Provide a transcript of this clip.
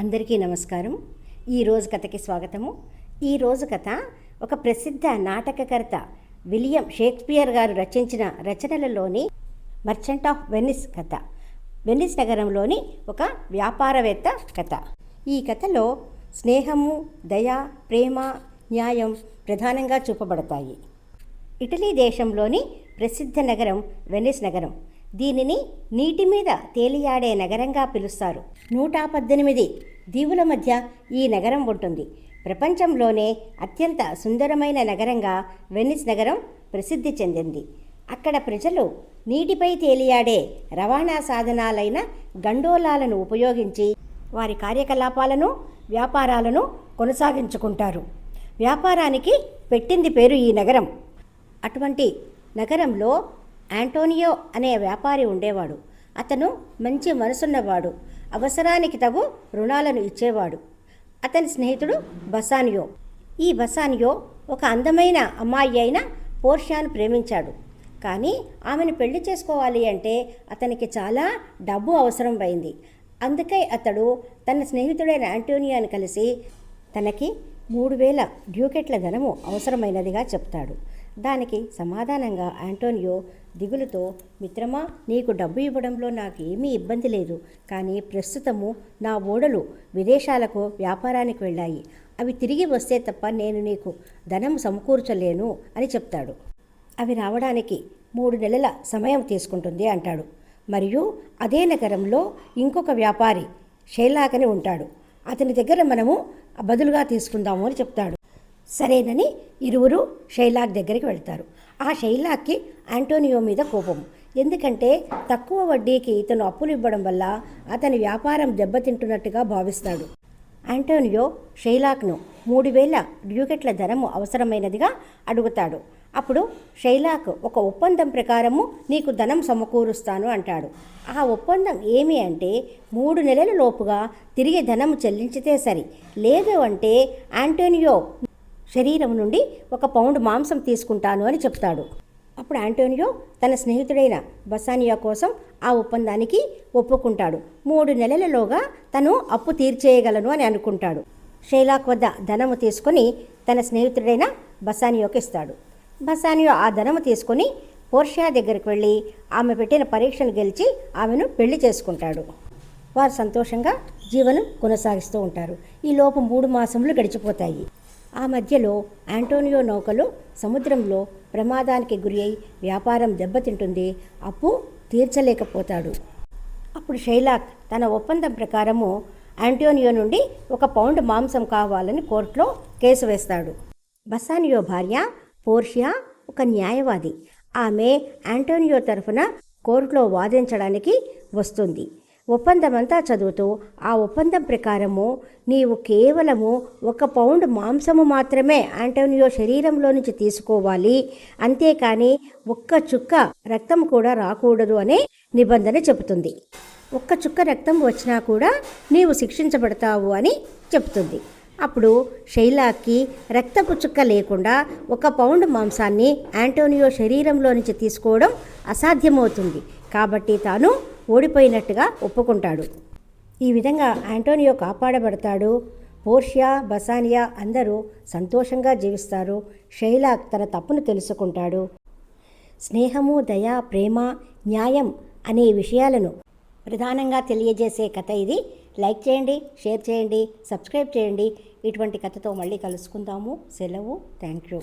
అందరికీ నమస్కారం. ఈరోజు కథకి స్వాగతము. ఈరోజు కథ ఒక ప్రసిద్ధ నాటకకర్త విలియం షేక్స్పియర్ గారు రచించిన రచనలలోని మర్చెంట్ ఆఫ్ వెనిస్ కథ. వెనిస్ నగరంలోని ఒక వ్యాపారవేత్త కథ. ఈ కథలో స్నేహము, దయ, ప్రేమ, న్యాయం ప్రధానంగా చూపబడతాయి. ఇటలీ దేశంలోని ప్రసిద్ధ నగరం వెనిస్ నగరం. దీనిని నీటి మీద తేలియాడే నగరంగా పిలుస్తారు. 118 దీవుల మధ్య ఈ నగరం ఉంటుంది. ప్రపంచంలోనే అత్యంత సుందరమైన నగరంగా వెనిస్ నగరం ప్రసిద్ధి చెందింది. అక్కడ ప్రజలు నీటిపై తేలియాడే రవాణా సాధనాలైన గండోలాలను ఉపయోగించి వారి కార్యకలాపాలను, వ్యాపారాలను కొనసాగించుకుంటారు. వ్యాపారానికి పెట్టింది పేరు ఈ నగరం. అటువంటి నగరంలో ఆంటోనియో అనే వ్యాపారి ఉండేవాడు. అతను మంచి మనసున్నవాడు. అవసరానికి తగు రుణాలను ఇచ్చేవాడు. అతని స్నేహితుడు బసానియో. ఈ బసానియో ఒక అందమైన అమ్మాయి అయిన పోర్షియాను ప్రేమించాడు. కానీ ఆమెను పెళ్లి చేసుకోవాలి అంటే అతనికి చాలా డబ్బు అవసరం అయింది. అందుకై అతడు తన స్నేహితుడైన ఆంటోనియోని కలిసి తనకి 3000 డ్యూకెట్ల ధనము అవసరమైనదిగా చెప్తాడు. దానికి సమాధానంగా ఆంటోనియో దిగులుతో, మిత్రమా, నీకు డబ్బు ఇవ్వడంలో నాకు ఏమీ ఇబ్బంది లేదు. కానీ ప్రస్తుతము నా ఓడలు విదేశాలకు వ్యాపారానికి వెళ్ళాయి. అవి తిరిగి వస్తే తప్ప నేను నీకు ధనం సమకూర్చలేను అని చెప్తాడు. అవి రావడానికి 3 నెలల సమయం తీసుకుంటుంది అంటాడు. మరియు అదే నగరంలో ఇంకొక వ్యాపారి షైలాక్ అని ఉంటాడు. అతని దగ్గర మనము బదులుగా తీసుకుందాము అని చెప్తాడు. సరేనని ఇరువురు షైలాక్ దగ్గరికి వెళ్తారు. ఆ షైలాక్కి ఆంటోనియో మీద కోపం. ఎందుకంటే తక్కువ వడ్డీకి ఇతను అప్పులు ఇవ్వడం వల్ల అతని వ్యాపారం దెబ్బతింటున్నట్టుగా భావిస్తాడు. ఆంటోనియో షైలాక్ను 3000 డ్యూకెట్ల ధనము అవసరమైనదిగా అడుగుతాడు. అప్పుడు షైలాక్ ఒక ఒప్పందం ప్రకారము నీకు ధనం సమకూరుస్తాను అంటాడు. ఆ ఒప్పందం ఏమి అంటే 3 నెలల లోపుగా తిరిగి ధనం చెల్లించితే సరి, లేదు అంటే ఆంటోనియో శరీరం నుండి 1 పౌండ్ మాంసం తీసుకుంటాను అని చెప్తాడు. అప్పుడు ఆంటోనియో తన స్నేహితుడైన బసానియో కోసం ఆ ఒప్పందానికి ఒప్పుకుంటాడు. 3 నెలలలోగా తను అప్పు తీర్చేయగలను అని అనుకుంటాడు. షైలాక్ వద్ద ధనము తీసుకొని తన స్నేహితుడైన బసానియోకి ఇస్తాడు. బసానియో ఆ ధనము తీసుకొని పోర్షియా దగ్గరికి వెళ్ళి ఆమె పెట్టిన పరీక్షను గెలిచి ఆమెను పెళ్లి చేసుకుంటాడు. వారు సంతోషంగా జీవనం కొనసాగిస్తూ ఉంటారు. ఈ లోపు 3 మాసములు గడిచిపోతాయి. ఆ మధ్యలో ఆంటోనియో నౌకలు సముద్రంలో ప్రమాదానికి గురి అయి వ్యాపారం దెబ్బతింటుంది. అప్పు తీర్చలేకపోతాడు. అప్పుడు షైలాక్ తన ఒప్పందం ప్రకారము ఆంటోనియో నుండి 1 పౌండ్ మాంసం కావాలని కోర్టులో కేసు వేస్తాడు. బసానియో భార్య పోర్షియా ఒక న్యాయవాది. ఆమె ఆంటోనియో తరఫున కోర్టులో వాదించడానికి వస్తుంది. ఒప్పందమంతా చదువుతూ ఆ ఒప్పందం ప్రకారము నీవు కేవలము 1 పౌండ్ మాంసము మాత్రమే ఆంటోనియో శరీరంలో నుంచి తీసుకోవాలి, అంతేకాని 1 చుక్క రక్తం కూడా రాకూడదు అనే నిబంధన చెబుతుంది. 1 చుక్క రక్తం వచ్చినా కూడా నీవు శిక్షించబడతావు అని చెబుతుంది. అప్పుడు షైలాక్కి రక్తపు చుక్క లేకుండా 1 పౌండ్ మాంసాన్ని ఆంటోనియో శరీరంలో నుంచి తీసుకోవడం అసాధ్యమవుతుంది. కాబట్టి తాను ఓడిపోయినట్టుగా ఒప్పుకుంటాడు. ఈ విధంగా ఆంటోనియో కాపాడబడతాడు. పోర్షియా, బసానియా అందరూ సంతోషంగా జీవిస్తారు. షైలాక్ తన తప్పును తెలుసుకుంటాడు. స్నేహము, దయ, ప్రేమ, న్యాయం అనే విషయాలను ప్రధానంగా తెలియజేసే కథ ఇది. లైక్ చేయండి, షేర్ చేయండి, సబ్స్క్రైబ్ చేయండి. ఇటువంటి కథతో మళ్ళీ కలుసుకుందాము. సెలవు. Thank you.